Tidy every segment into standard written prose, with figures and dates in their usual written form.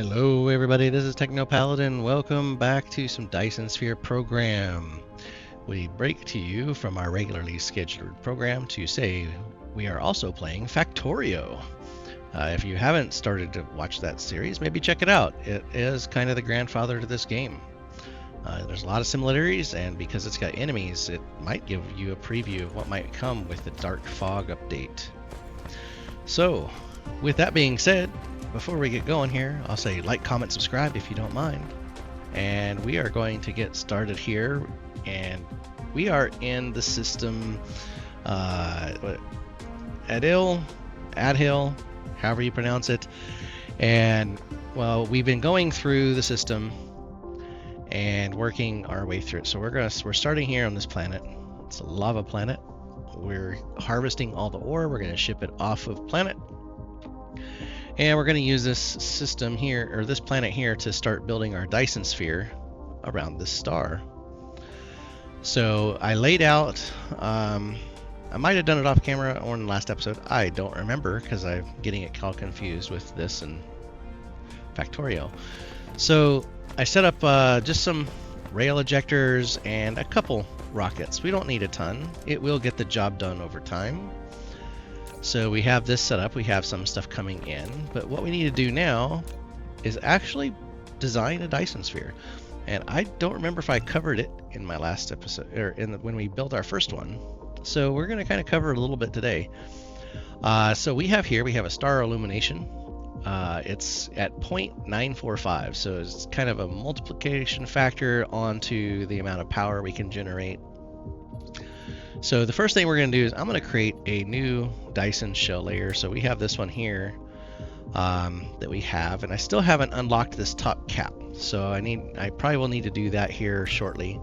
Hello everybody, this is Techno Paladin. Welcome back to some Dyson Sphere Program. We break to you from our regularly scheduled program to say we are also playing Factorio. If you haven't started to watch that series, maybe check it out. It is kind of the grandfather to this game. There's a lot of similarities, and because it's got enemies, it might give you a preview of what might come with the Dark Fog update. So, with that being said, before we get going here, I'll say like, comment, subscribe if you don't mind. And we are going to get started here. And we are in the system Adil, however you pronounce it. And well, we've been going through the system and working our way through it. So we're starting here on this planet. It's a lava planet. We're harvesting all the ore. We're going to ship it off of planet. And we're going to use this system here, or this planet here, to start building our Dyson Sphere around this star. So I laid out, I might have done it off camera or in the last episode. I don't remember because I'm getting it all confused with this and Factorio. So I set up just some rail ejectors and a couple rockets. We don't need a ton. It will get the job done over time. So we have this set up, we have some stuff coming in, but what we need to do now is actually design a Dyson Sphere. And I don't remember if I covered it in my last episode, or when we built our first one. So we're going to kind of cover it a little bit today. So we have a star illumination. It's at 0.945, so it's kind of a multiplication factor onto the amount of power we can generate. So the first thing we're going to do is I'm going to create a new Dyson shell layer. So we have this one here that we have, and I still haven't unlocked this top cap. So I probably will need to do that here shortly.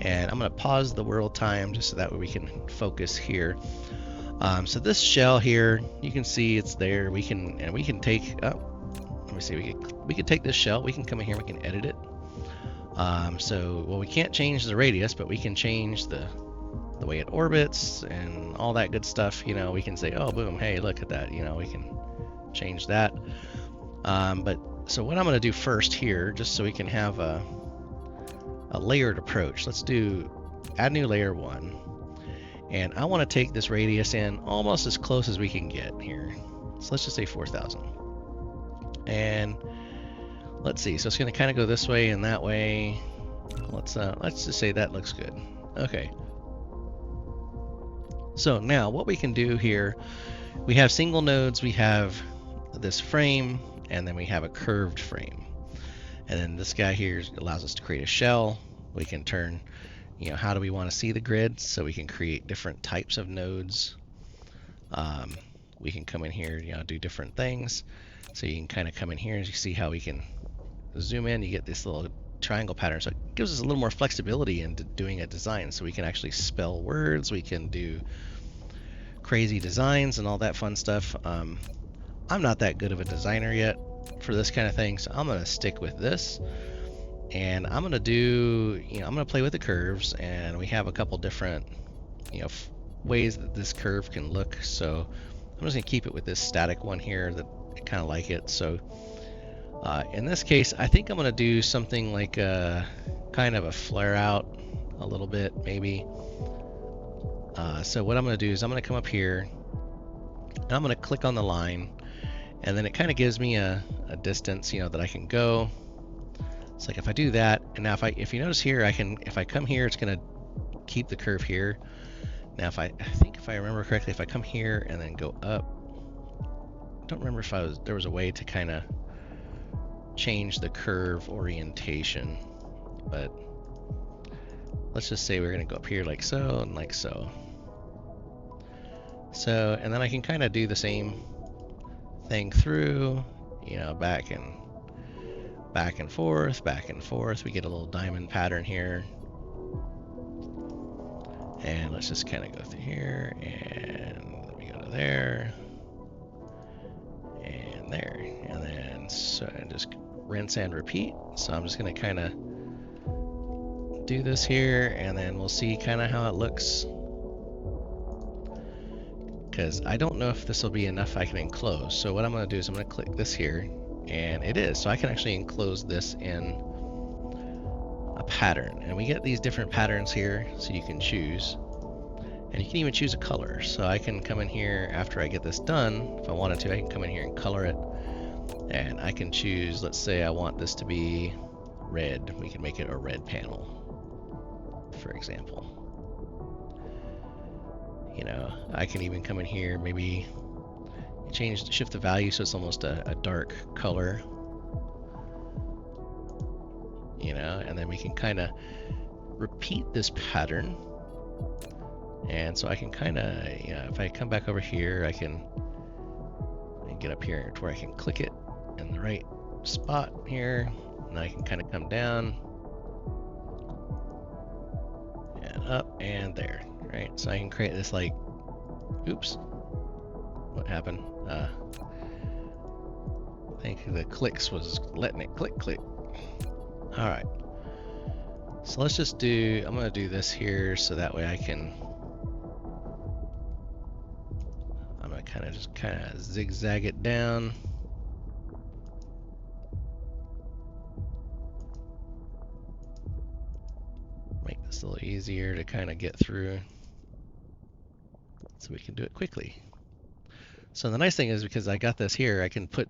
And I'm going to pause the world time just so that way we can focus here. So this shell here, you can see it's there. We can take, let me see, we can take this shell, we can come in here, we can edit it. Well, we can't change the radius, but we can change the way it orbits and all that good stuff. You know, we can say, oh, boom, hey, look at that. You know, we can change that. So what I'm going to do first here, just so we can have a layered approach, let's do add new layer 1. And I want to take this radius in almost as close as we can get here. So let's just say 4,000. And let's see. So it's going to kind of go this way and that way. Let's just say that looks good. Okay. So now what we can do here, we have single nodes, we have this frame, and then we have a curved frame. And then this guy here allows us to create a shell. We can turn, you know, how do we want to see the grid? So we can create different types of nodes. We can come in here, you know, do different things. So you can kind of come in here and you see how we can zoom in, you get this little triangle pattern. So it gives us a little more flexibility into doing a design. So we can actually spell words, we can do crazy designs and all that fun stuff. I'm not that good of a designer yet for this kind of thing, so I'm going to stick with this. And I'm going to do, you know, I'm going to play with the curves, and we have a couple different, you know, ways that this curve can look. So I'm just going to keep it with this static one here that I kind of like it. So in this case, I think I'm going to do something like a kind of a flare out a little bit, maybe. So what I'm going to do is I'm going to come up here and I'm going to click on the line, and then it kind of gives me a distance, you know, that I can go. It's like if I do that, and now if you notice here, if I come here, it's going to keep the curve here. Now I think if I remember correctly, if I come here and then go up, I don't remember if there was a way to kind of change the curve orientation, but let's just say we're going to go up here like so and like so. So, and then I can kind of do the same thing through, you know, back and forth. We get a little diamond pattern here. And let's just kind of go through here, and we go to there and there, and then so and just rinse and repeat. So I'm just going to kind of do this here, and then we'll see kind of how it looks. Because I don't know if this will be enough I can enclose. So what I'm going to do is I'm going to click this here, And it is. So I can actually enclose this in a pattern. And we get these different patterns here, so you can choose. And you can even choose a color. So I can come in here after I get this done. If I wanted to, I can come in here and color it. And I can choose, let's say I want this to be red. We can make it a red panel, for example. You know, I can even come in here, maybe shift the value so it's almost a dark color. You know, and then we can kind of repeat this pattern. And so I can kind of, you know, if I come back over here, I can get up here to where I can click it in the right spot here, and I can kind of come down and up and there, right? So I can create this like, oops, what happened? I think the clicks was letting it click. All right, so let's just do, I'm gonna do this here so that way I can, I'm gonna kind of zigzag it down. Make this a little easier to kind of get through so we can do it quickly. So the nice thing is, because I got this here, I can put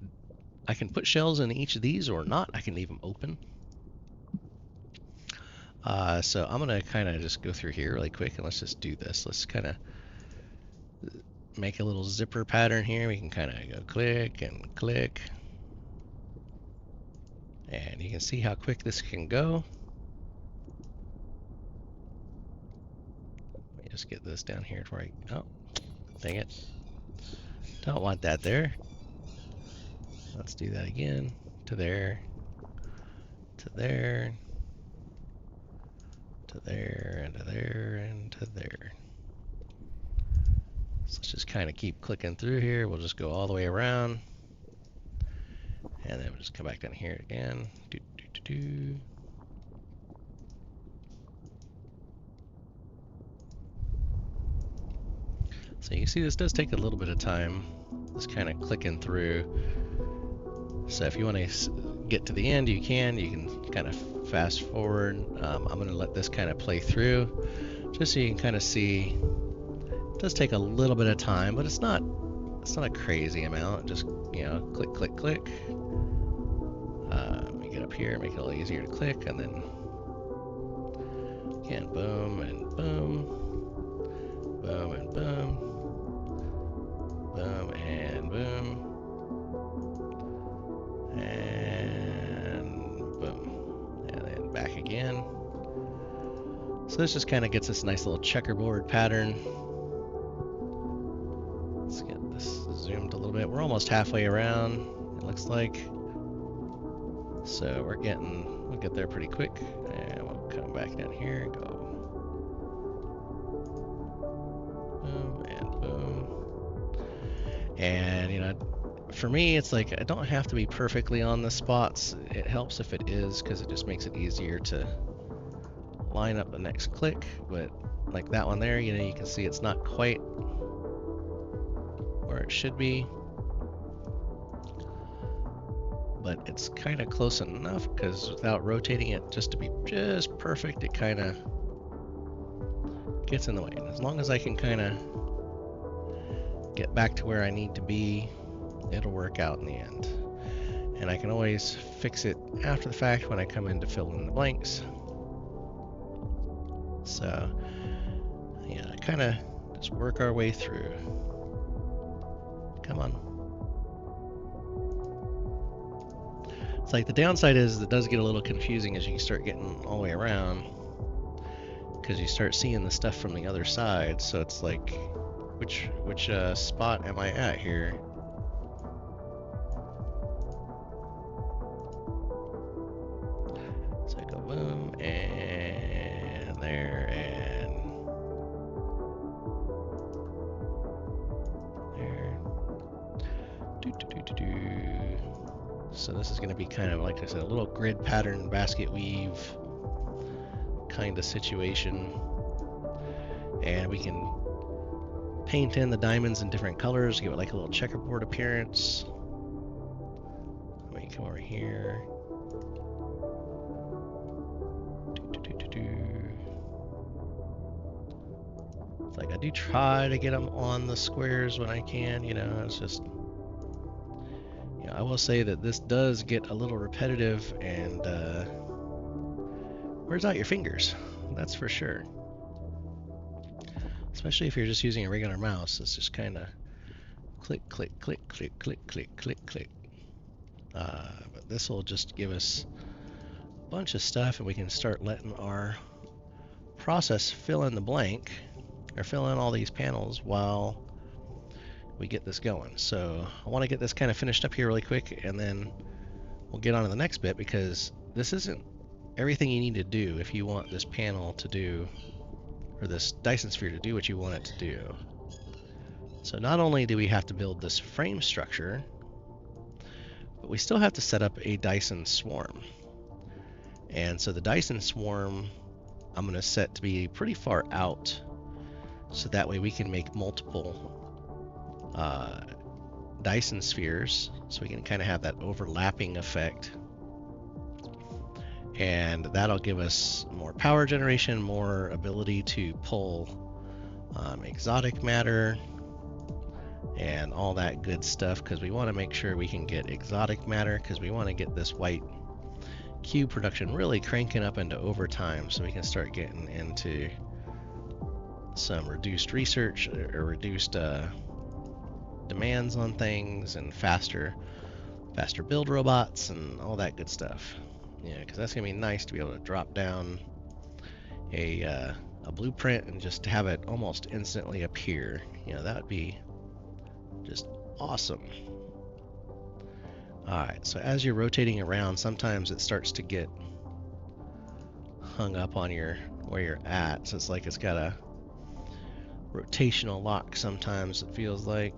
shells in each of these or not. I can leave them open. So I'm gonna kind of just go through here really quick, and let's just do this. Let's kind of make a little zipper pattern here. We can kind of go click and click, and you can see how quick this can go. Let me just get this down here to where oh, dang it. Don't want that there. Let's do that again. To there, to there, to there, and to there, and to there. So let's just kind of keep clicking through here. We'll just go all the way around. And then we'll just come back down here again. So you can see this does take a little bit of time, just kind of clicking through. So if you want to get to the end, you can kind of fast forward. I'm going to let this kind of play through, just so you can kind of see. It does take a little bit of time, but it's not a crazy amount. Just, you know, click, click, click. Let me get up here, make it a little easier to click, and then again, boom and boom, boom and boom, boom and boom, and boom, and then back again. So this just kind of gets this nice little checkerboard pattern. Let's get this zoomed a little bit. We're almost halfway around, it looks like. So we'll get there pretty quick, and we'll come back down here and go boom and boom. And, you know, for me, it's like I don't have to be perfectly on the spots. It helps if it is, because it just makes it easier to line up the next click. But like that one there, you know, you can see it's not quite where it should be, but it's kind of close enough, because without rotating it just to be just perfect, it kind of gets in the way. And as long as I can kind of get back to where I need to be, it'll work out in the end. And I can always fix it after the fact when I come in to fill in the blanks. So yeah, kind of just work our way through. Come on. It's like the downside is it does get a little confusing as you start getting all the way around, because you start seeing the stuff from the other side. So it's like, which spot am I at here? So I go boom and there and there. So this is going to be kind of, like I said, a little grid pattern basket weave kind of situation. And we can paint in the diamonds in different colors, give it like a little checkerboard appearance. We come over here. It's like I do try to get them on the squares when I can, you know, it's just, you know, I will say that this does get a little repetitive and wears out your fingers, that's for sure. Especially if you're just using a regular mouse, it's just kind of click, click, click, click, click, click, click, click. But this will just give us a bunch of stuff and we can start letting our process fill in the blank, or fill in all these panels while we get this going. So I want to get this kind of finished up here really quick, and then we'll get on to the next bit, because this isn't everything you need to do if you want this panel to do, or this Dyson Sphere to do what you want it to do. So not only do we have to build this frame structure, but we still have to set up a Dyson swarm. And so the Dyson swarm I'm going to set to be pretty far out, so that way we can make multiple Dyson spheres, so we can kind of have that overlapping effect. And that'll give us more power generation, more ability to pull exotic matter, and all that good stuff, because we want to make sure we can get exotic matter, because we want to get this white cube production really cranking up into overtime, so we can start getting into some reduced research or reduced demands on things, and faster build robots and all that good stuff. Yeah, because that's gonna be nice to be able to drop down a blueprint and just have it almost instantly appear. You know, that would be just awesome. Alright, so as you're rotating around, sometimes it starts to get hung up on where you're at. So it's like it's got a rotational lock sometimes, it feels like.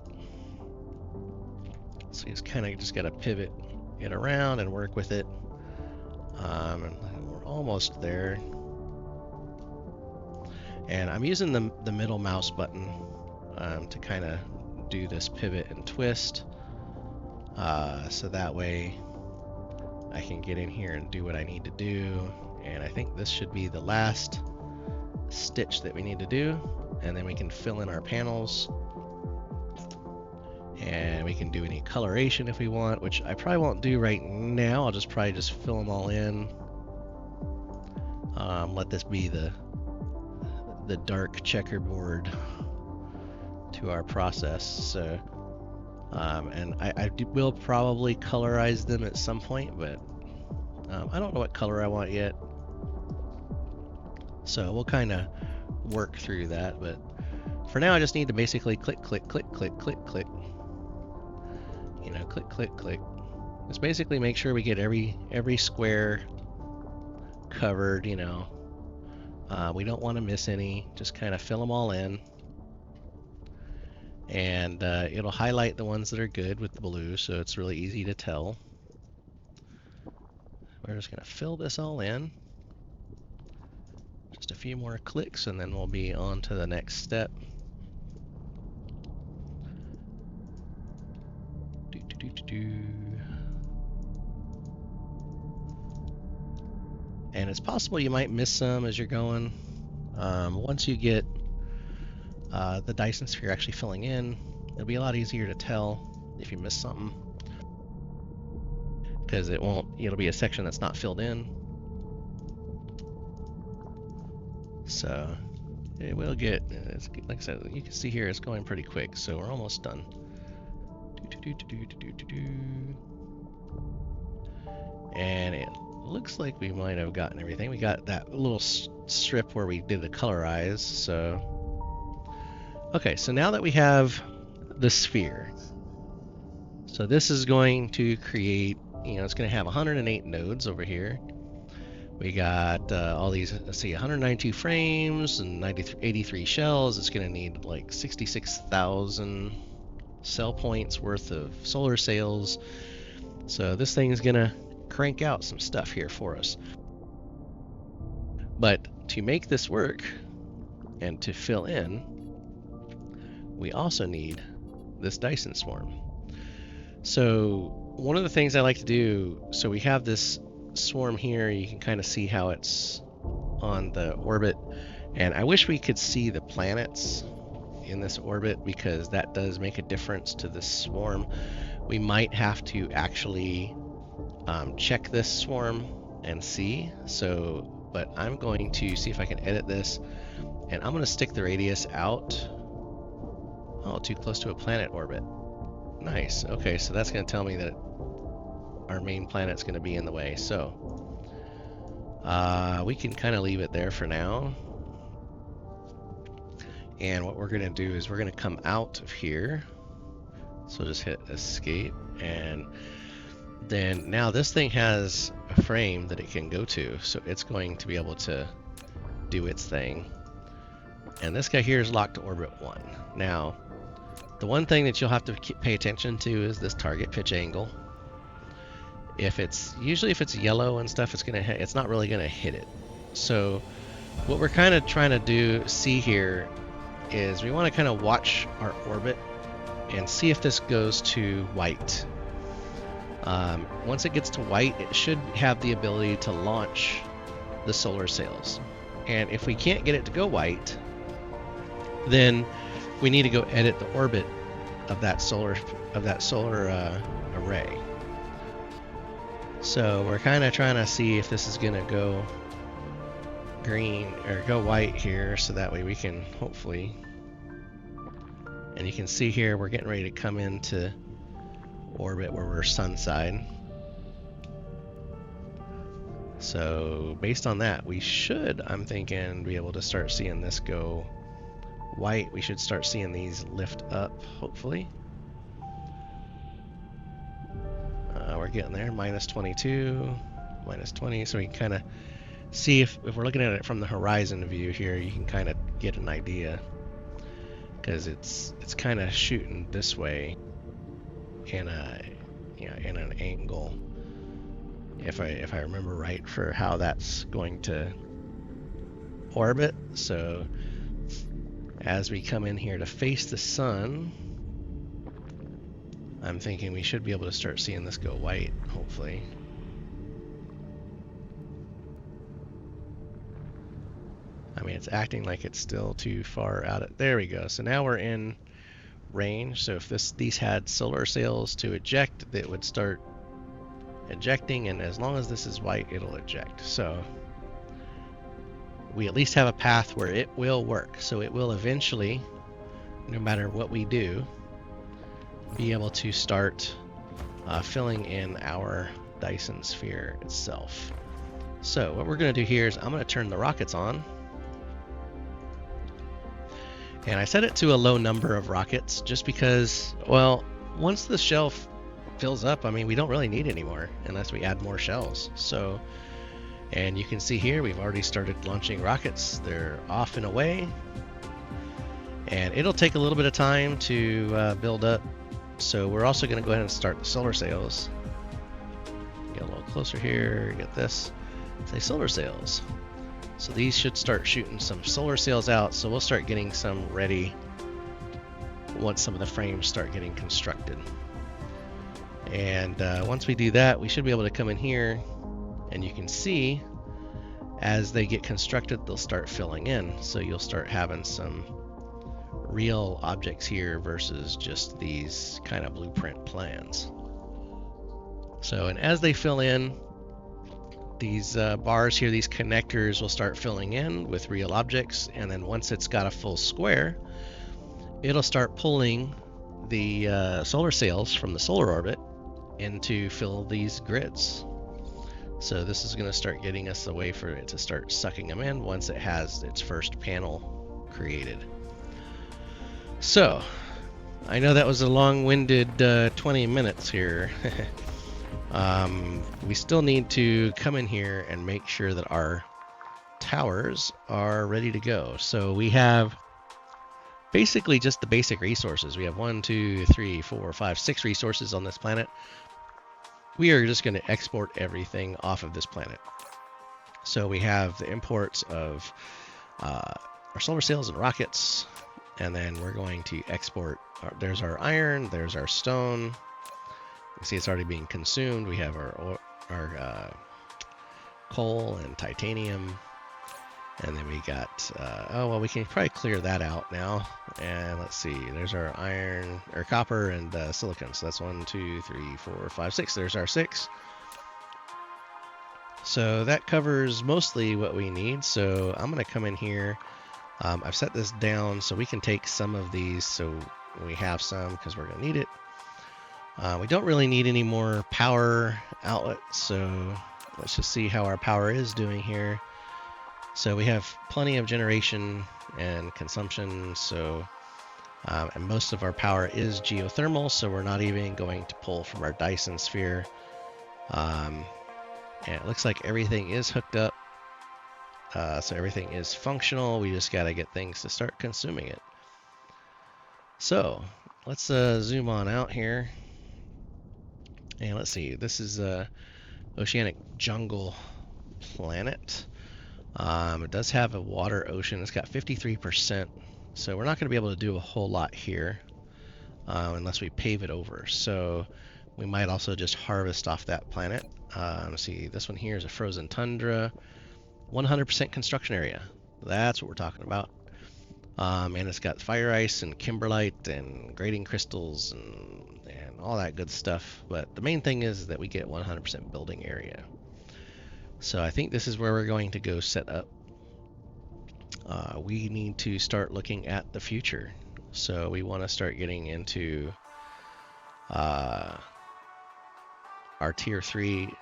So you just kind of just got to pivot it around and work with it. And we're almost there. And I'm using the middle mouse button to kind of do this pivot and twist. So that way I can get in here and do what I need to do. And I think this should be the last stitch that we need to do. And then we can fill in our panels. And we can do any coloration if we want, which I probably won't do right now. I'll just probably just fill them all in. Let this be the dark checkerboard to our process. So, and I will probably colorize them at some point, but I don't know what color I want yet. So we'll kind of work through that. But for now, I just need to basically click, click, click, click, click, click. You know, click, click, click. Just basically make sure we get every square covered, you know. We don't want to miss any. Just kind of fill them all in. And it'll highlight the ones that are good with the blue, so it's really easy to tell. We're just going to fill this all in. Just a few more clicks, and then we'll be on to the next step. And it's possible you might miss some as you're going. Once you get the Dyson Sphere actually filling in, it'll be a lot easier to tell if you miss something, because it'll be a section that's not filled in. So it will get, like I said, you can see here it's going pretty quick, so we're almost done. And it looks like we might have gotten everything. We got that little strip where we did the colorize. So okay, so now that we have the sphere, so this is going to create, you know, it's going to have 108 nodes over here. We got all these, let's see, 192 frames and 83 shells. It's going to need like 66,000 cell points worth of solar sails. So this thing is going to crank out some stuff here for us. But to make this work and to fill in, we also need this Dyson swarm. So one of the things I like to do, so we have this swarm here, you can kind of see how it's on the orbit, and I wish we could see the planets in this orbit because that does make a difference to this swarm. We might have to actually check this swarm and see. So, but I'm going to see if I can edit this, and I'm going to stick the radius out. Oh, too close to a planet orbit. Nice. Okay, so that's going to tell me that our main planet's going to be in the way. So we can kind of leave it there for now. And what we're going to do is we're going to come out of here. So just hit escape, and then now this thing has a frame that it can go to, so it's going to be able to do its thing. And this guy here is locked to orbit 1. Now, the one thing that you'll have to pay attention to is this target pitch angle. If it's yellow and stuff, it's not really gonna hit it. So what we're kind of trying to see here is we want to kind of watch our orbit and see if this goes to white. Once it gets to white, it should have the ability to launch the solar sails. And if we can't get it to go white, then we need to go edit the orbit of that solar array. So we're kind of trying to see if this is going to go green or go white here, so that way we can hopefully. And you can see here we're getting ready to come into orbit where we're sun side. So based on that, we should, I'm thinking, be able to start seeing this go white. We should start seeing these lift up, hopefully. We're getting there, minus 22, minus 20, so we can kind of see if we're looking at it from the horizon view here, you can kind of get an idea, because it's kind of shooting this way in an angle, if I remember right, for how that's going to orbit. So as we come in here to face the sun, I'm thinking we should be able to start seeing this go white, hopefully. I mean, it's acting like it's still too far out. There we go. So now we're in range. So if these had solar sails to eject, it would start ejecting, and as long as this is white, it'll eject. So we at least have a path where it will work. So it will eventually, no matter what we do, be able to start filling in our Dyson sphere itself. So what we're going to do here is I'm going to turn the rockets on. And I set it to a low number of rockets just because, well, once the shelf fills up, I mean, we don't really need any more unless we add more shells. So, and you can see here, we've already started launching rockets. They're off and away. And it'll take a little bit of time to build up. So we're also going to go ahead and start the solar sails. Get a little closer here, get this. Say solar sails. So these should start shooting some solar sails out, so we'll start getting some ready once some of the frames start getting constructed. And once we do that, we should be able to come in here, and you can see as they get constructed, they'll start filling in. So you'll start having some real objects here versus just these kind of blueprint plans. So, and as they fill in, these bars here, these connectors will start filling in with real objects, and then once it's got a full square, it'll start pulling the solar sails from the solar orbit in to fill these grids. So this is going to start getting us a way for it to start sucking them in once it has its first panel created. So I know that was a long-winded 20 minutes here. We still need to come in here and make sure that our towers are ready to go. So we have basically just the basic resources. We have 1, 2, 3, 4, 5, 6 resources on this planet. We are just going to export everything off of this planet. So we have the imports of our solar sails and rockets, and then we're going to export. There's our iron, there's our stone, see it's already being consumed. We have our coal and titanium, and then we got oh well, we can probably clear that out now. And let's see, there's our iron or copper and silicon. So that's 1, 2, 3, 4, 5, 6. There's our 6. So that covers mostly what we need. So I'm going to come in here. I've set this down so we can take some of these, so we have some because we're going to need it. We don't really need any more power outlets, so let's just see how our power is doing here. So we have plenty of generation and consumption, so and most of our power is geothermal, so we're not even going to pull from our Dyson Sphere. And it looks like everything is hooked up, so everything is functional. We just got to get things to start consuming it. So let's zoom on out here. And let's see, this is a oceanic jungle planet. It does have a water ocean. It's got 53%, so we're not going to be able to do a whole lot here unless we pave it over. So we might also just harvest off that planet. Let's see, this one here is a frozen tundra, 100% construction area. That's what we're talking about. And it's got fire ice and kimberlite and grading crystals and all that good stuff. But the main thing is that we get 100% building area. So I think this is where we're going to go set up. We need to start looking at the future. So we want to start getting into our tier 3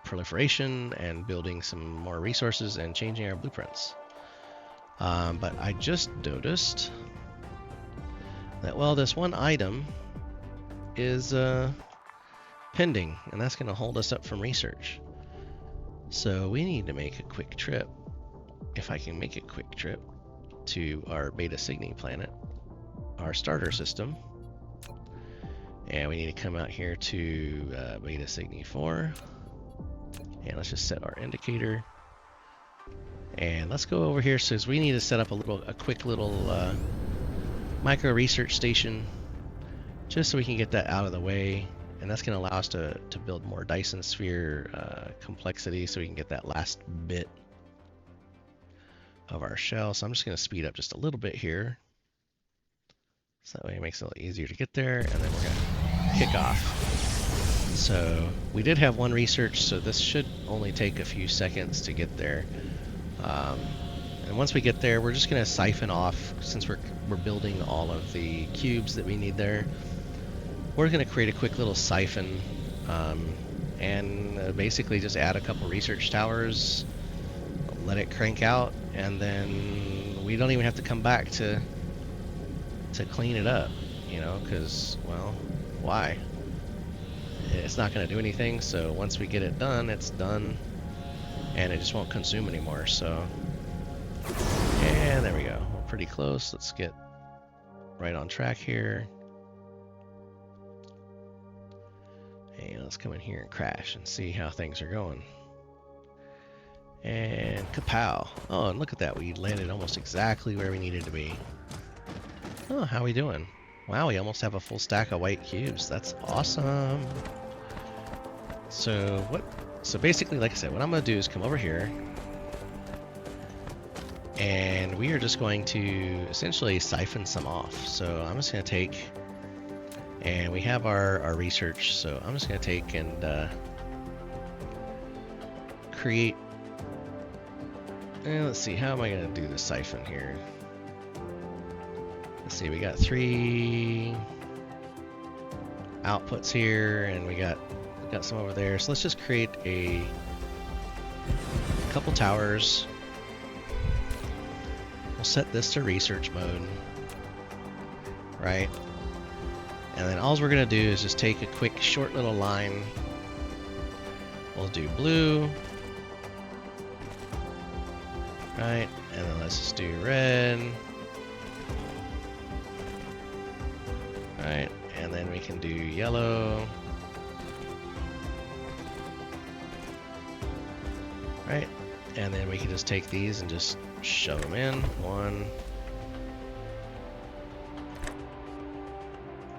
proliferation and building some more resources and changing our blueprints. But I just noticed that, well, this one item is pending, and that's going to hold us up from research. So we need to make a quick trip, if I can make a quick trip, to our Beta Cygni planet, our starter system. And we need to come out here to Beta Cygni 4. And let's just set our indicator. And let's go over here, so we need to set up a quick little micro research station, just so we can get that out of the way. And that's going to allow us to build more Dyson Sphere complexity, so we can get that last bit of our shell. So I'm just going to speed up just a little bit here, so that way it makes it a little easier to get there. And then we're going to kick off. So we did have one research, so this should only take a few seconds to get there. And once we get there, we're just going to siphon off, since we're building all of the cubes that we need there. We're going to create a quick little siphon and basically just add a couple research towers, let it crank out, and then we don't even have to come back to clean it up, you know, because, well, why? It's not going to do anything, so once we get it done, it's done, and it just won't consume anymore. So, and there we go. We're pretty close. Let's get right on track here. And let's come in here and crash and see how things are going. And kapow. Oh, and look at that. We landed almost exactly where we needed to be. Oh, how are we doing? Wow, we almost have a full stack of white cubes. That's awesome. So basically, like I said, what I'm going to do is come over here, and we are just going to essentially siphon some off. So I'm just going to take, and we have our research, so I'm just going to take and create, and let's see, how am I going to do the siphon here? Let's see, we got 3 outputs here, and we got some over there. So let's just create a couple towers. We'll set this to research mode, right? And then all we're gonna do is just take a quick short little line. We'll do blue, right? And then let's just do red, right? And then we can do yellow, right? And then we can just take these and just shove them in. 1,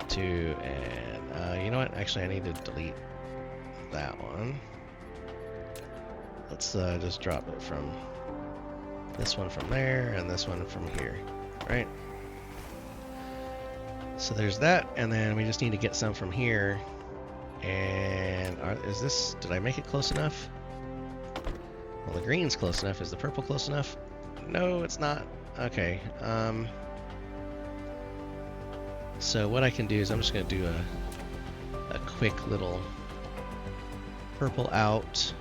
2, and you know what? Actually, I need to delete that one. Let's just drop it from this one from there and this one from here, right? So there's that, and then we just need to get some from here. And is this, did I make it close enough? Well, the green's close enough. Is the purple close enough? No, it's not. Okay. So what I can do is I'm just going to do a quick little purple out.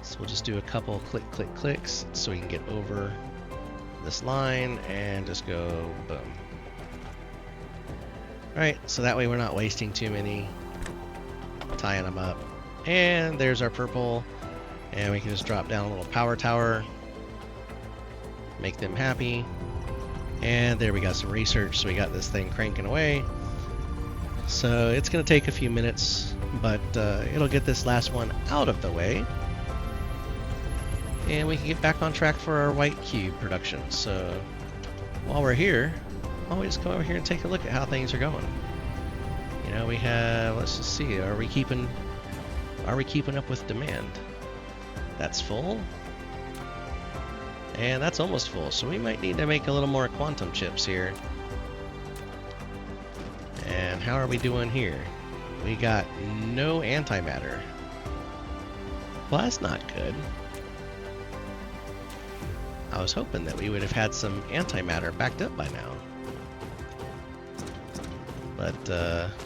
So we'll just do a couple click, click, clicks so we can get over this line and just go boom. Alright, so that way we're not wasting too many tying them up. And there's our purple, and we can just drop down a little power tower, make them happy. And there we got some research, so we got this thing cranking away. So it's going to take a few minutes, but it'll get this last one out of the way. And we can get back on track for our white cube production. So while we're here, why don't we just come over here and take a look at how things are going. You know, we have, let's just see, are we keeping up with demand? That's full. And that's almost full, so we might need to make a little more quantum chips here. And how are we doing here? We got no antimatter. Well, that's not good. I was hoping that we would have had some antimatter backed up by now. But,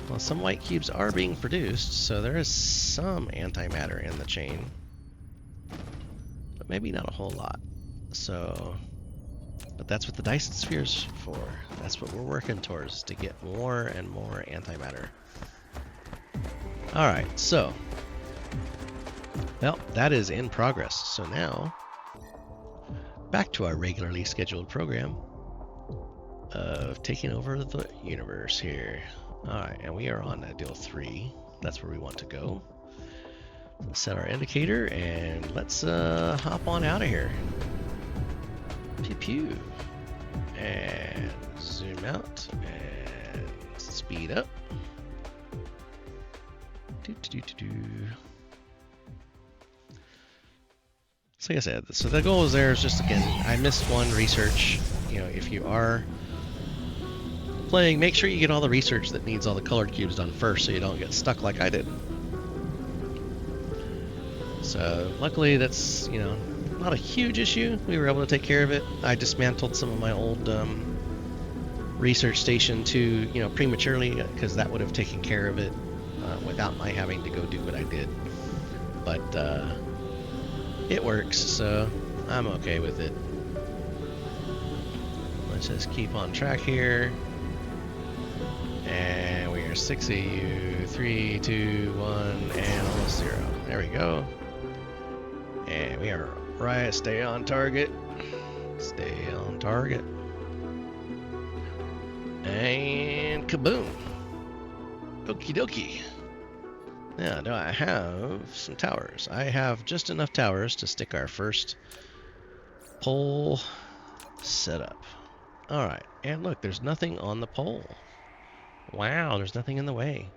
well, some white cubes are being produced, so there is some antimatter in the chain. But maybe not a whole lot. So, but that's what the Dyson Sphere's for. That's what we're working towards, to get more and more antimatter. Alright, so, well, that is in progress. So now, back to our regularly scheduled program of taking over the universe here. Alright, and we are on deal 3. That's where we want to go. Let's set our indicator, and let's hop on out of here. Pew pew. And zoom out, and speed up. So like I said, so the goal is there is just, again, I missed one research. You know, if you are playing, make sure you get all the research that needs all the colored cubes done first so you don't get stuck like I did. So luckily that's, you know, not a huge issue. We were able to take care of it. I dismantled some of my old research station too, you know, prematurely, because that would have taken care of it without my having to go do what I did. But it works, so I'm okay with it. Let's just keep on track here. And we are 6 AU, 3, 2, 1, and almost 0. There we go. And we are right, stay on target. Stay on target. And kaboom. Okie dokie. Now, do I have some towers? I have just enough towers to stick our first pole setup. Alright, and look, there's nothing on the pole. Wow, there's nothing in the way.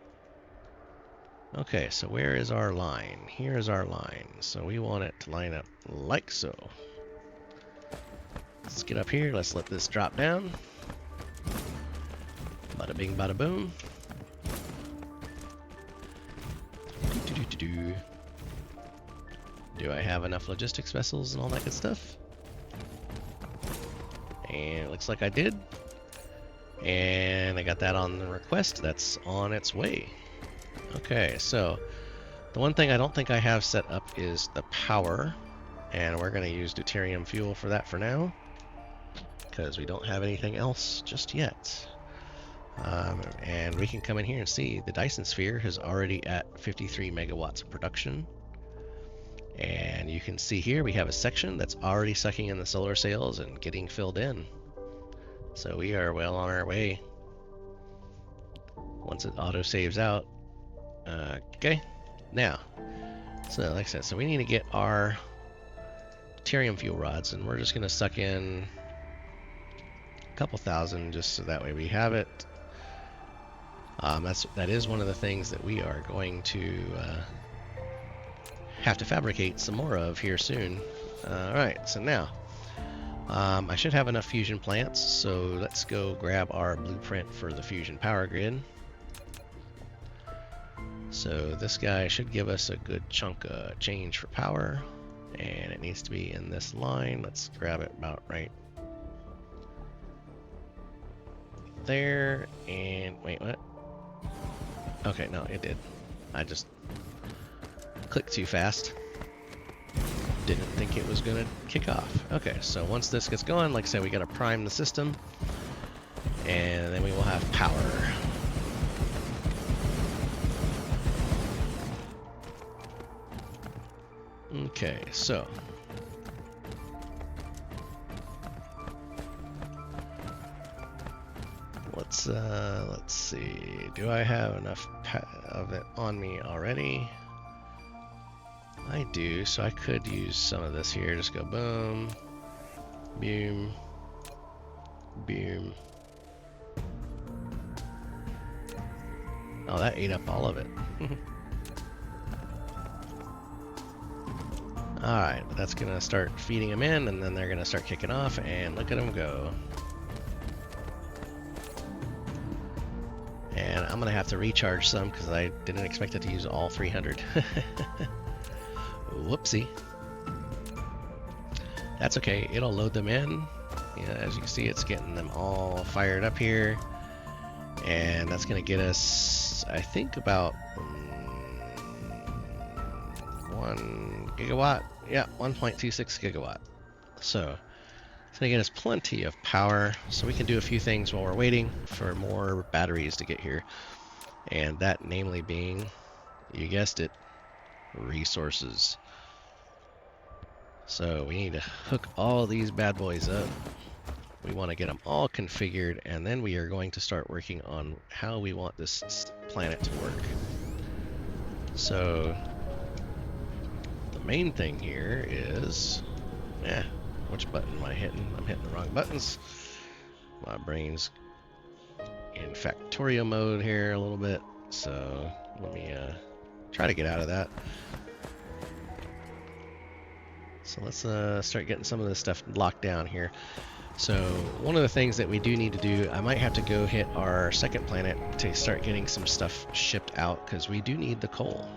Okay, so where is our line? Here is our line. So we want it to line up like so. Let's get up here. Let's let this drop down. Bada bing, bada boom. Do I have enough logistics vessels and all that good stuff? And it looks like I did. And I got that on the request. That's on its way. Okay, so the one thing I don't think I have set up is the power. And we're going to use deuterium fuel for that for now, because we don't have anything else just yet. And we can come in here and see the Dyson Sphere is already at 53 megawatts of production. And you can see here we have a section that's already sucking in the solar sails and getting filled in. So we are well on our way. Once it auto saves out. Okay, now, so like I said, so we need to get our deuterium fuel rods, and we're just going to suck in a couple thousand just so that way we have it. That is one of the things that we are going to have to fabricate some more of here soon. Alright, so now I should have enough fusion plants, so let's go grab our blueprint for the fusion power grid. So this guy should give us a good chunk of change for power, and it needs to be in this line. Let's grab it about right there. And wait, what? Okay, no, it did. I just clicked too fast. Didn't think it was gonna kick off. Okay, so once this gets going, like I said, we gotta prime the system, and then we will have power. Okay, so let's see. Do I have enough of it on me already? I do, so I could use some of this here. Just go boom, boom, boom. Oh, that ate up all of it. Alright, that's gonna start feeding them in, and then they're gonna start kicking off, and look at them go. And I'm gonna have to recharge some because I didn't expect it to use all 300. Whoopsie. That's okay, it'll load them in. Yeah, as you can see, it's getting them all fired up here. And that's gonna get us, I think, about 1 gigawatt. Yeah, 1.26 gigawatt. So it's gonna get us plenty of power, so we can do a few things while we're waiting for more batteries to get here. And that namely being, you guessed it, resources. So we need to hook all these bad boys up. We want to get them all configured, and then we are going to start working on how we want this planet to work. So the main thing here is, which button am I hitting? I'm hitting the wrong buttons. My brain's in Factorio mode here a little bit, so let me try to get out of that. So let's start getting some of this stuff locked down here. So one of the things that we do need to do, I might have to go hit our second planet to start getting some stuff shipped out, because we do need the coal.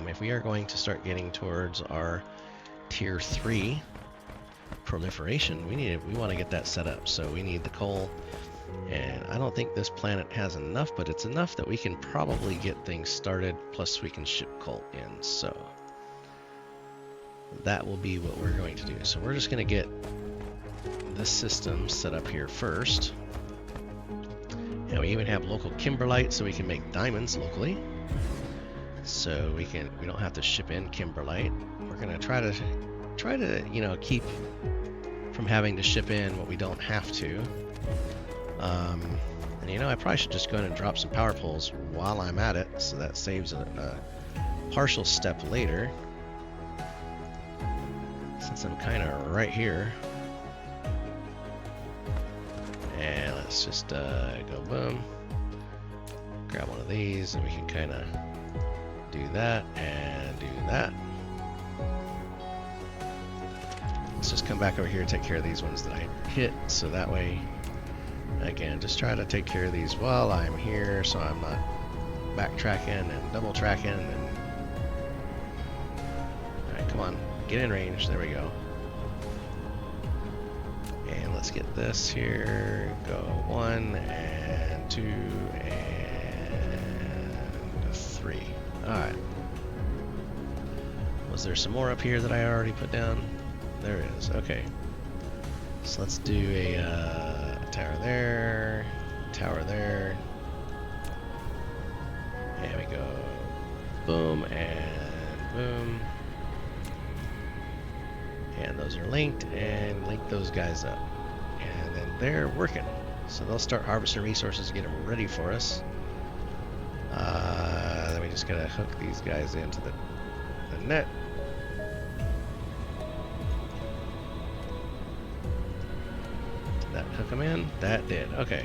If we are going to start getting towards our tier 3 proliferation, we want to get that set up. So we need the coal, and I don't think this planet has enough, but it's enough that we can probably get things started, plus we can ship coal in. So that will be what we're going to do. So we're just going to get this system set up here first. And we even have local kimberlite, so we can make diamonds locally. So we don't have to ship in kimberlite. We're gonna try to keep from having to ship in what we don't have to. And I probably should just go ahead and drop some power poles while I'm at it, so that saves a partial step later. Since I'm kind of right here. And let's just go boom. Grab one of these, and we can kind of do that and do that. Let's just come back over here and take care of these ones that I hit, so that way, again, just try to take care of these while I'm here, so I'm not backtracking and double tracking. And alright, come on, get in range. There we go. And let's get this here. Go 1 and 2 and 3. Alright. Was there some more up here that I already put down? There is. Okay. So let's do a tower there. Tower there. There we go. Boom and boom. And those are linked, and link those guys up. And then they're working. So they'll start harvesting resources to get them ready for us. Then we just gotta hook these guys into the net. Did that hook them in? That did. Okay.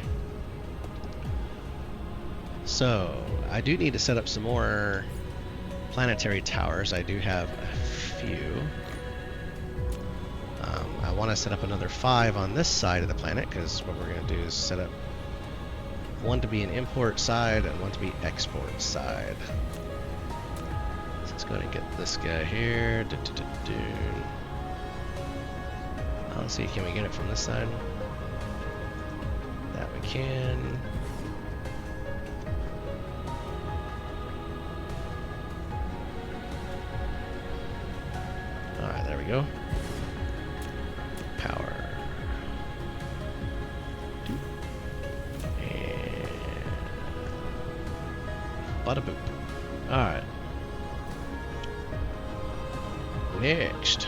So I do need to set up some more planetary towers. I do have a few. I want to set up another 5 on this side of the planet, because what we're going to do is set up one to be an import side and one to be export side. So let's go ahead and get this guy here. Let's see, can we get it from this side? That we can. Alright, there we go. Power. And bada boop. Alright. Next.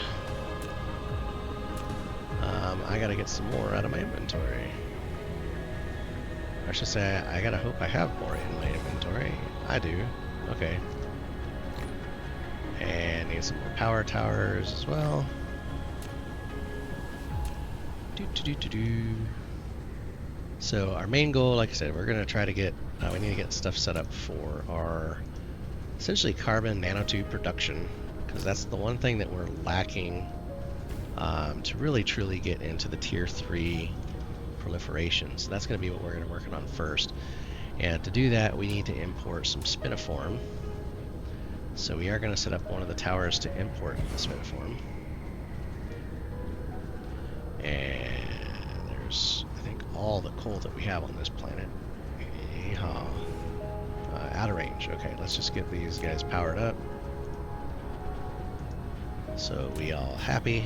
I gotta get some more out of my inventory. Or I should say, I gotta hope I have more in my inventory. I do. Okay. And need some more power towers as well. So our main goal, like I said, we're gonna try to get, we need to get stuff set up for our essentially carbon nanotube production, because that's the one thing that we're lacking to really truly get into the tier 3 proliferation. So that's going to be what we're going to work on first. And to do that, we need to import some spiniform. So we are going to set up one of the towers to import the spiniform. And there's, I think, all the coal that we have on this planet. Out of range. Okay, let's just get these guys powered up. So we all happy.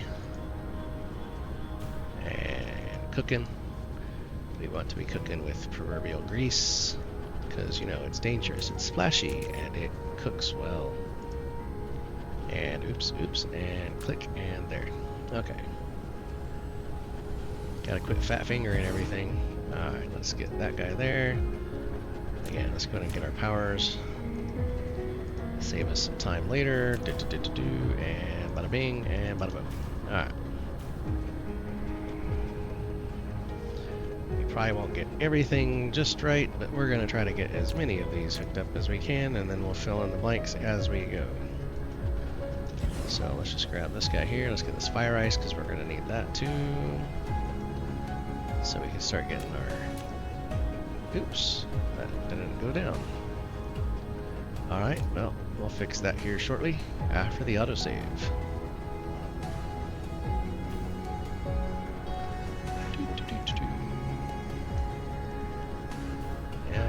And cooking. We want to be cooking with proverbial grease, because, you know, it's dangerous, it's splashy, and it cooks well. And oops, and click, and there. Okay. Gotta quit fat finger and everything. Alright, let's get that guy there. Again, let's go ahead and get our powers. Save us some time later. And bada bing, and bada boom. Alright. Probably won't get everything just right, but we're going to try to get as many of these hooked up as we can, and then we'll fill in the blanks as we go. So let's just grab this guy here. Let's get this fire ice, because we're going to need that too. So we can start getting our... Oops, that didn't go down. Alright, well, we'll fix that here shortly after the autosave.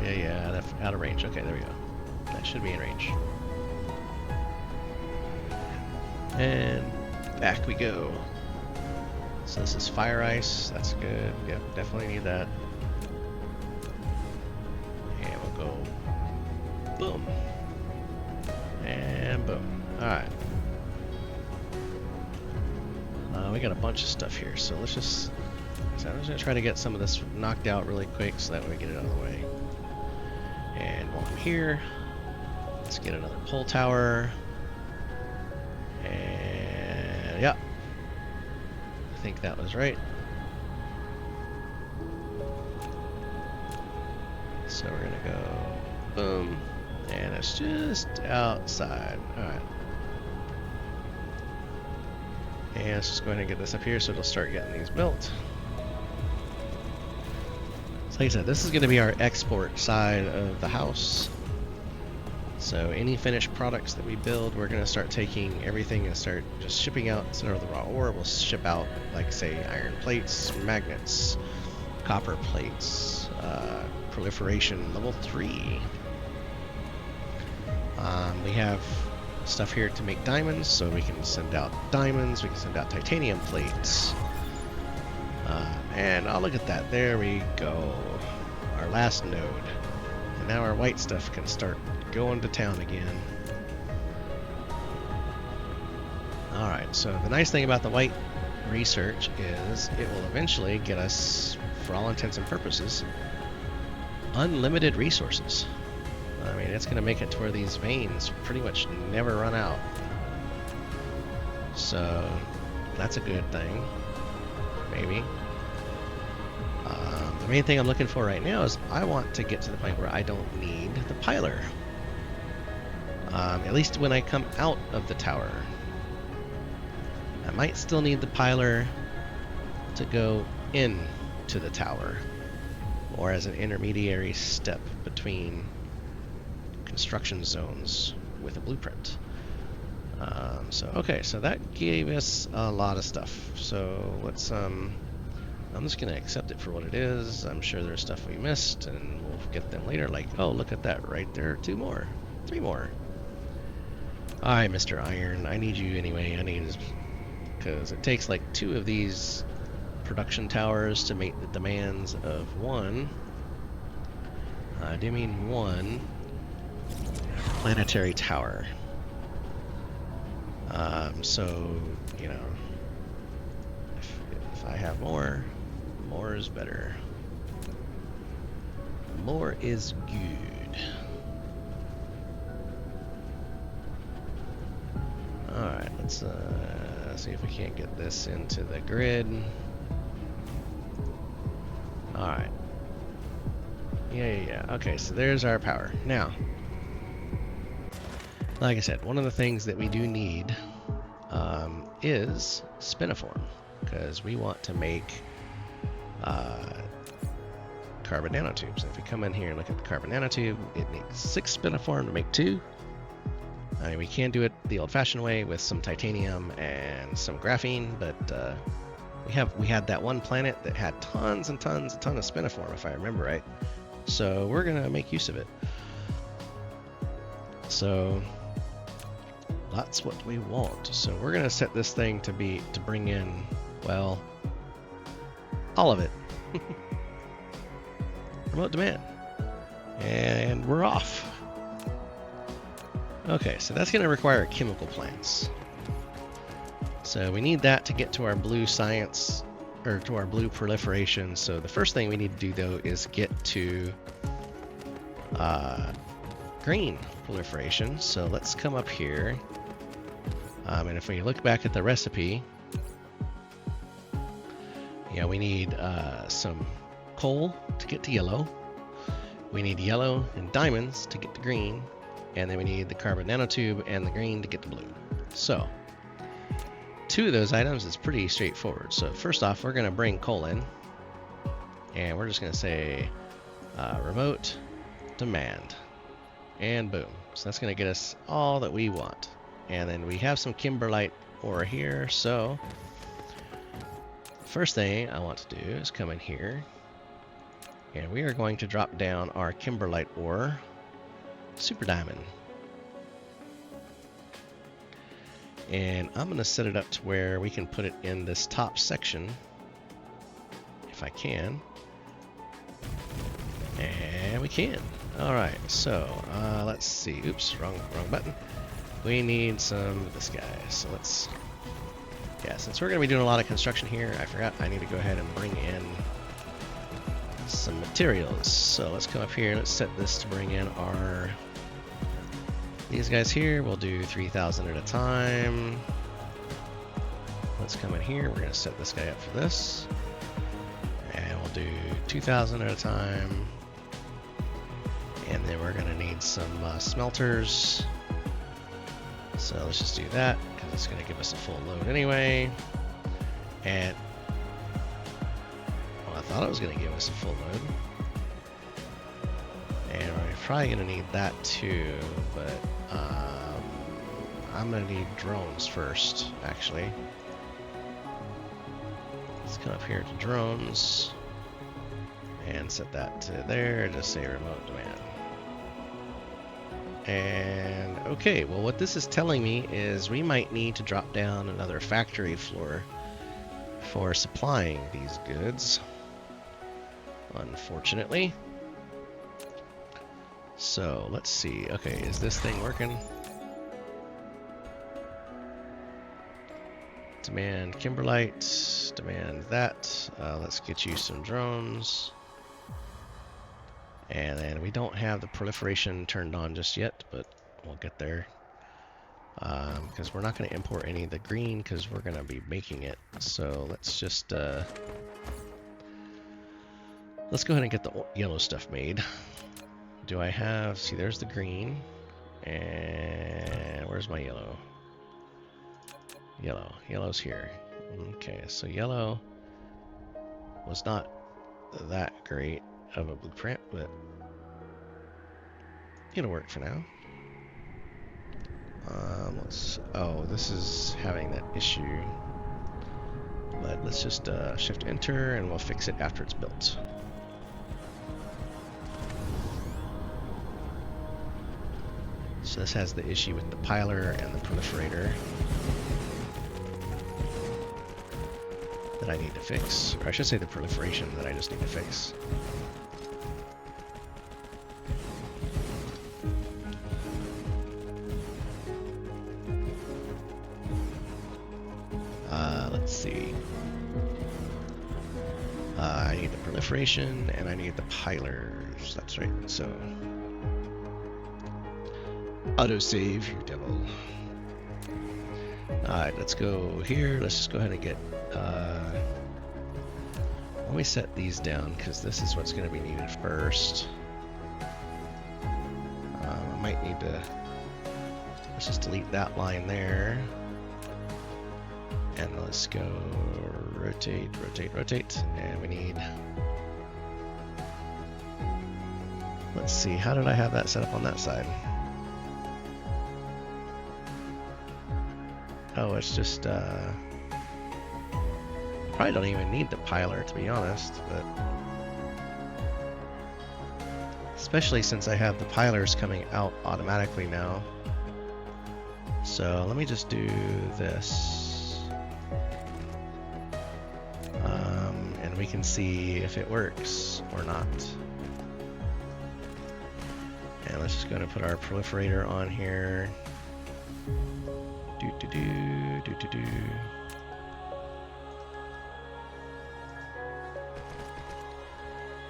Yeah, that's out of range. Okay, there we go. That should be in range. And back we go. So this is fire ice. That's good. Yep, definitely need that. And we'll go boom. And boom. Alright. We got a bunch of stuff here, so let's just... So I'm just going to try to get some of this knocked out really quick so that we get it out of the way. And while I'm here, let's get another pole tower. And yeah, I think that was right. So we're gonna go boom, and it's just outside. Alright. And let's just go ahead and get this up here so it'll start getting these built. Like I said, this is going to be our export side of the house. So any finished products that we build, we're going to start taking everything and start just shipping out instead of the raw ore. We'll ship out, like, say, iron plates, magnets, copper plates, proliferation level 3. We have stuff here to make diamonds, so we can send out diamonds, we can send out titanium plates. And oh, look at that, there we go, our last node. And now our white stuff can start going to town again. Alright, so the nice thing about the white research is it will eventually get us, for all intents and purposes, unlimited resources. I mean, it's going to make it to where these veins pretty much never run out. So that's a good thing, maybe. the main thing I'm looking for right now is I want to get to the point where I don't need the piler. At least when I come out of the tower. I might still need the piler to go into the tower, or as an intermediary step between construction zones with a blueprint. Okay, so that gave us a lot of stuff. So let's, I'm just going to accept it for what it is. I'm sure there's stuff we missed, and we'll get them later. Like, oh, look at that right there. 2 more. 3 more. Alright, Mr. Iron. I need you anyway. I need... Because it takes like 2 of these production towers to meet the demands of 1. I do mean 1 planetary tower. So, you know, if I have more is better. More is good. Alright, let's see if we can't get this into the grid. Alright. Yeah. Okay, so there's our power. Now, like I said, one of the things that we do need is spiniform, because we want to make carbon nanotubes. If we come in here and look at the carbon nanotube, it needs 6 spiniform to make 2. I mean, we can do it the old-fashioned way with some titanium and some graphene, but we had that one planet that had tons and tons of spiniform, if I remember right. So we're gonna make use of it. So that's what we want. So we're gonna set this thing to bring in, well, all of it. Remote demand. And we're off. Okay, so that's going to require chemical plants. So we need that to get to our blue science, or to our blue proliferation. So the first thing we need to do, though, is get to green proliferation. So let's come up here. And if we look back at the recipe, yeah, we need some coal to get to yellow. We need yellow and diamonds to get to green. And then we need the carbon nanotube and the green to get to blue. So 2 of those items is pretty straightforward. So first off, we're going to bring coal in. And we're just going to say remote demand. And boom. So that's going to get us all that we want. And then we have some kimberlite ore here. So first thing I want to do is come in here. And we are going to drop down our kimberlite ore super diamond. And I'm going to set it up to where we can put it in this top section, if I can. And we can. Alright, so let's see. Oops, wrong button. We need some of this guy. So let's... Yeah, since we're going to be doing a lot of construction here, I forgot I need to go ahead and bring in some materials. So let's come up here and let's set this to bring in our... These guys here, we'll do 3,000 at a time. Let's come in here. We're going to set this guy up for this. And we'll do 2,000 at a time. And then we're going to need some smelters. So let's just do that, because it's going to give us a full load anyway. And, well, I thought it was going to give us a full load. And we're probably going to need that too, but I'm going to need drones first, actually. Let's come up here to drones and set that to there, just say remote demand. And okay, well, what this is telling me is we might need to drop down another factory floor for supplying these goods, unfortunately. So let's see. Okay, is this thing working? Demand kimberlite, demand that. Let's get you some drones. And then we don't have the proliferation turned on just yet, but we'll get there. Because we're not going to import any of the green because we're going to be making it. So let's just Let's go ahead and get the yellow stuff made. Do I have, see there's the green, and where's my yellow? Yellow's here. Okay, so yellow was not that great of a blueprint, but it'll work for now. Oh, this is having that issue, but let's just shift enter and we'll fix it after it's built. So this has the issue with the piler and the proliferator that I need to fix, or I should say the proliferation that I just need to fix. Let's see. I need the proliferation and I need the pilers. That's right. So autosave, you devil. Alright, let's go here. Let's just go ahead and get let me set these down because this is what's going to be needed first. I might need to, let's just delete that line there. And let's go rotate, rotate, rotate. And we need, let's see, how did I have that set up on that side? Oh, it's just, probably don't even need the piler to be honest, but especially since I have the pilers coming out automatically now. So let me just do this. And we can see if it works or not. And let's just go and put our proliferator on here. Do.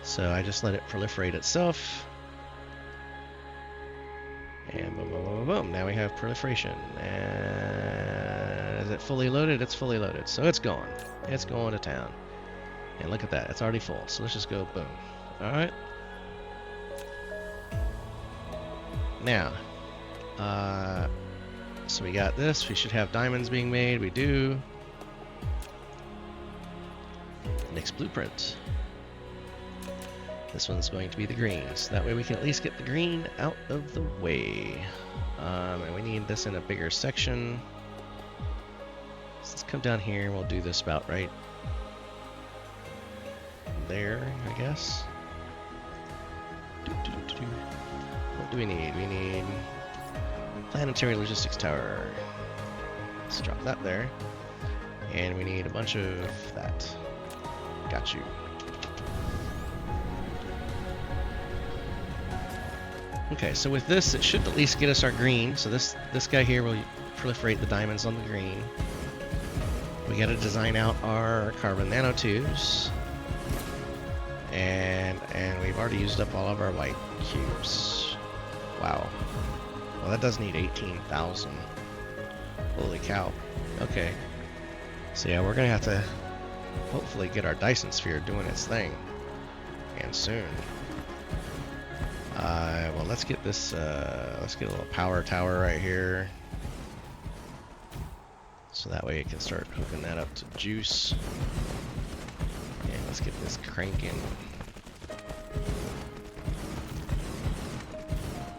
So I just let it proliferate itself. And boom, boom, boom, boom. Now we have proliferation. And is it fully loaded? It's fully loaded. So it's going. It's going to town. And look at that. It's already full. So let's just go boom. Alright. Now. So we got this. We should have diamonds being made. We do. Next blueprint. This one's going to be the green. So that way we can at least get the green out of the way. And we need this in a bigger section. So let's come down here and we'll do this about right there, I guess. What do we need? We need planetary logistics tower. Let's drop that there. And we need a bunch of that. Got you. Okay, so with this, it should at least get us our green. So this guy here will proliferate the diamonds on the green. We got to design out our carbon nanotubes. And we've already used up all of our white cubes. Wow. Well, that does need 18,000. Holy cow. Okay. So yeah, we're going to have to hopefully get our Dyson Sphere doing its thing. And soon. Well, let's get this, let's get a little power tower right here. So that way it can start hooking that up to juice. And let's get this cranking.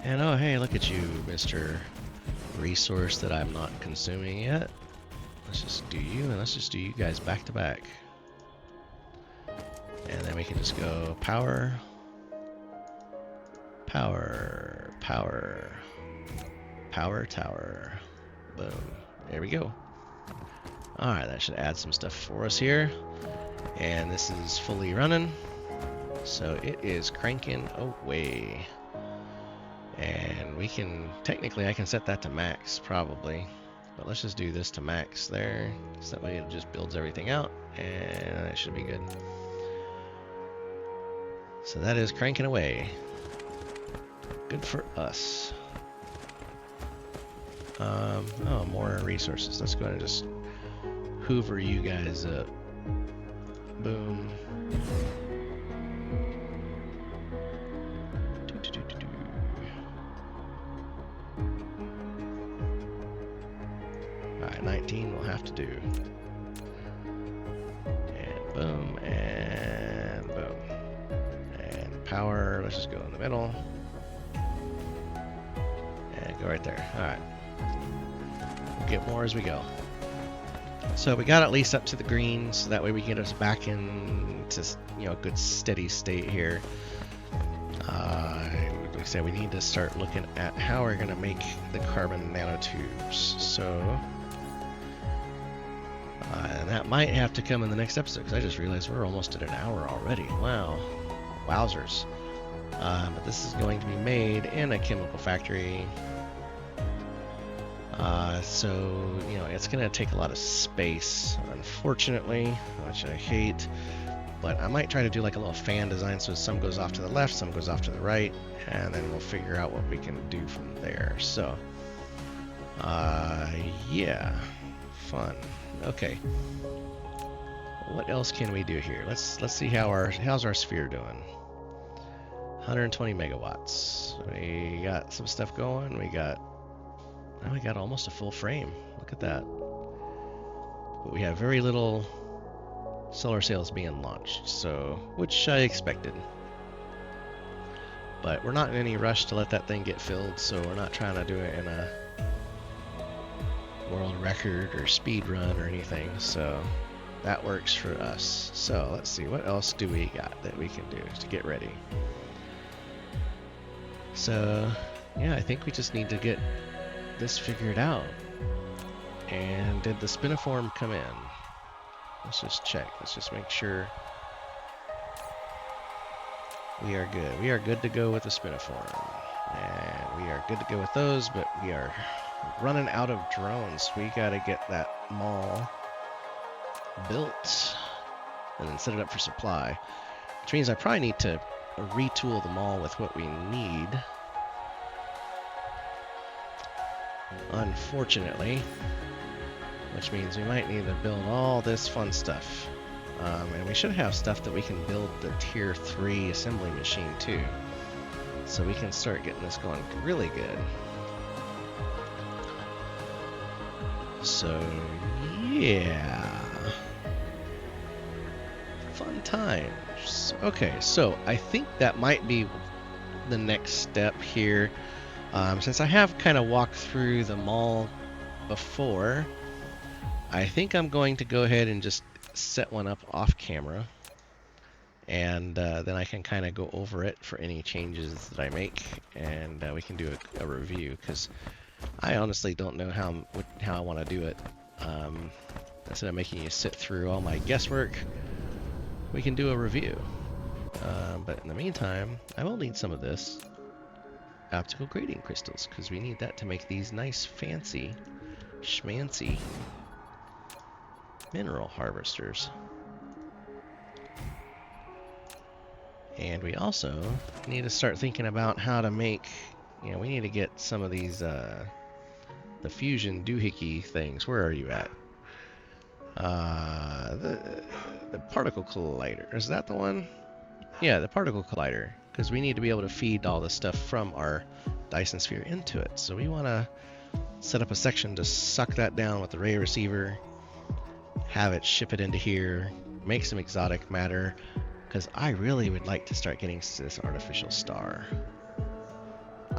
And oh, hey, look at you, Mr. Resource that I'm not consuming yet. Let's just do you, and let's just do you guys back to back. And then we can just go power. Power, power, power tower. Boom. There we go. Alright, that should add some stuff for us here. And this is fully running. So it is cranking away. And we can, technically I can set that to max probably. But let's just do this to max there. So that way it just builds everything out. And it should be good. So that is cranking away. Good for us. Oh, more resources. Let's go ahead and just hoover you guys up. Boom. Alright, 19 will have to do. And boom, and boom. And power, let's just go in the middle. And go right there. Alright. We'll get more as we go. So we got at least up to the green, so that way we can get us back into, you know, a good steady state here. Like I said, we need to start looking at how we're going to make the carbon nanotubes. So, and that might have to come in the next episode, because I just realized we're almost at an hour already. Wow. Wowzers. But this is going to be made in a chemical factory. So, you know, it's going to take a lot of space, unfortunately, which I hate. But I might try to do like a little fan design so some goes off to the left, some goes off to the right, and then we'll figure out what we can do from there. So, yeah, fun. Okay. What else can we do here? Let's see how's our sphere doing. 120 megawatts. We got some stuff going. We got almost a full frame. Look at that. But we have very little solar sails being launched, so which I expected. But we're not in any rush to let that thing get filled, so we're not trying to do it in a world record or speed run or anything, so that works for us. So let's see, what else do we got that we can do to get ready? So yeah, I think we just need to get this figured out. And did the spiniform come in? Let's just check. Let's just make sure we are good. We are good to go with the spiniform. And we are good to go with those, but we are running out of drones. We gotta get that mall built and then set it up for supply. Which means I probably need to retool the mall with what we need. Unfortunately. Which means we might need to build all this fun stuff. And we should have stuff that we can build the tier 3 assembly machine too. So we can start getting this going really good. So yeah. Fun times. Okay, so I think that might be the next step here. Since I have kind of walked through the mall before, I think I'm going to go ahead and just set one up off camera, and then I can kind of go over it for any changes that I make, and we can do a review, because I honestly don't know how I want to do it. Instead of making you sit through all my guesswork, we can do a review. But in the meantime, I will need some of this optical grading crystals, because we need that to make these nice fancy schmancy mineral harvesters. And we also need to start thinking about how to make, you know, we need to get some of these the fusion doohickey things. Where are you at? The particle collider, is that the one? Yeah, the particle collider, because we need to be able to feed all the stuff from our Dyson Sphere into it. So we want to set up a section to suck that down with the ray receiver, have it ship it into here, make some exotic matter, because I really would like to start getting to this artificial star.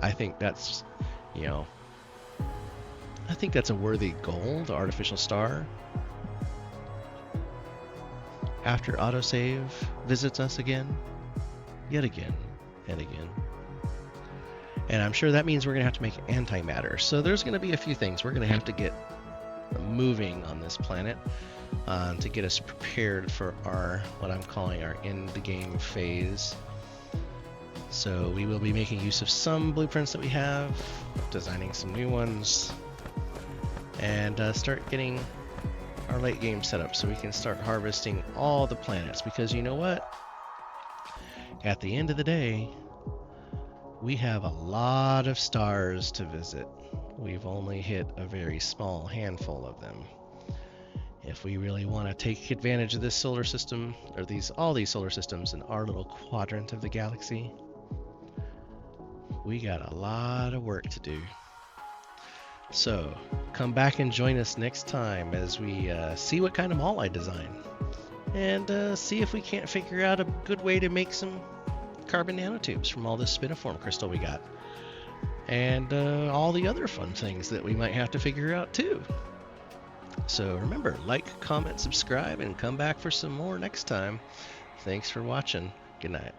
I think that's, you know, I think that's a worthy goal, the artificial star. After autosave visits us again, yet again, and again. And I'm sure that means we're going to have to make antimatter. So there's going to be a few things we're going to have to get moving on this planet to get us prepared for our, what I'm calling our end game phase. So we will be making use of some blueprints that we have, designing some new ones, and start getting our late game set up so we can start harvesting all the planets. Because you know what? At the end of the day, we have a lot of stars to visit. We've only hit a very small handful of them. If we really want to take advantage of this solar system, or all these solar systems in our little quadrant of the galaxy, we got a lot of work to do. So come back and join us next time as we see what kind of mall I design, and see if we can't figure out a good way to make some carbon nanotubes from all this spiniform crystal we got, and all the other fun things that we might have to figure out too. So remember, like, comment, subscribe, and come back for some more next time. Thanks for watching. Good night.